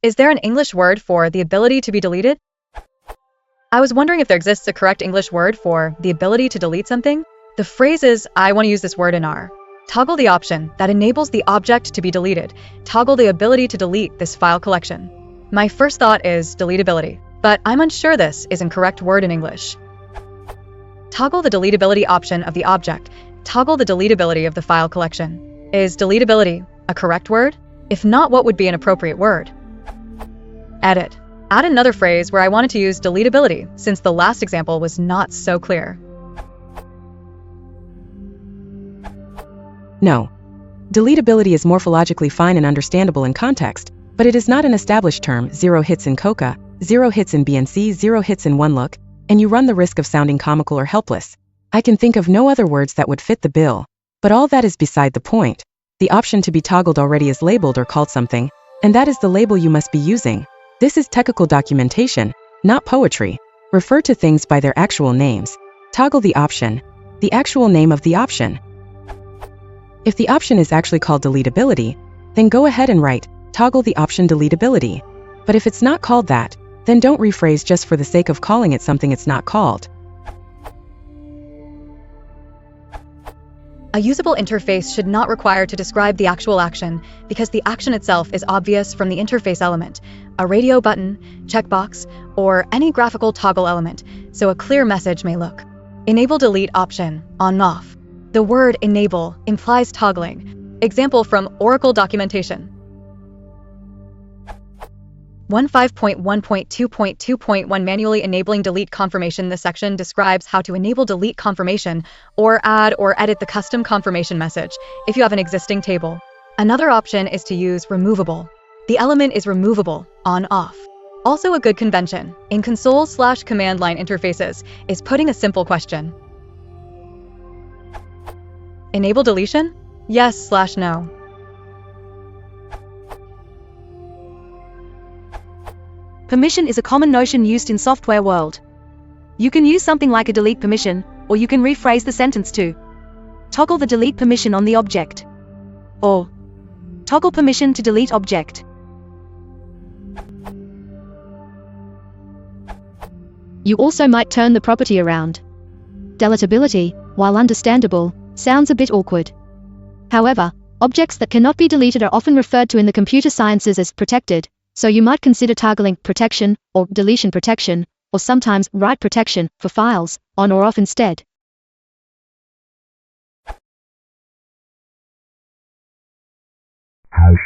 Is there an English word for the ability to be deleted? I was wondering if there exists a correct English word for the ability to delete something. The phrases I want to use this word in are: toggle the option that enables the object to be deleted. Toggle the ability to delete this file collection. My first thought is deletability, but I'm unsure this is a correct word in English. Toggle the deletability option of the object. Toggle the deletability of the file collection. Is deletability a correct word? If not, what would be an appropriate word? Edit. Add another phrase where I wanted to use deletability, since the last example was not so clear. No. Deletability is morphologically fine and understandable in context, but it is not an established term. 0 hits in coca, 0 hits in BNC, 0 hits in one look, and you run the risk of sounding comical or helpless. I can think of no other words that would fit the bill, but all that is beside the point. The option to be toggled already is labeled or called something, and that is the label you must be using. This is technical documentation, not poetry. Refer to things by their actual names. Toggle the option. The actual name of the option. If the option is actually called deletability, then go ahead and write, toggle the option deletability. But if it's not called that, then don't rephrase just for the sake of calling it something it's not called. A usable interface should not require to describe the actual action, because the action itself is obvious from the interface element, a radio button, checkbox, or any graphical toggle element, so a clear message may look. Enable delete option, on/off. The word enable implies toggling. Example from Oracle documentation. 15.1.2.2.1 Manually enabling delete confirmation. This section describes how to enable delete confirmation or add or edit the custom confirmation message if you have an existing table. Another option is to use removable. The element is removable, on/off. Also, a good convention in console/command line interfaces is putting a simple question. Enable deletion? Yes/no. Permission is a common notion used in software world. You can use something like a delete permission, or you can rephrase the sentence to toggle the delete permission on the object, or toggle permission to delete object. You also might turn the property around. Deletability, while understandable, sounds a bit awkward. However, objects that cannot be deleted are often referred to in the computer sciences as protected, so you might consider toggling protection or deletion protection, or sometimes write protection for files on or off instead. How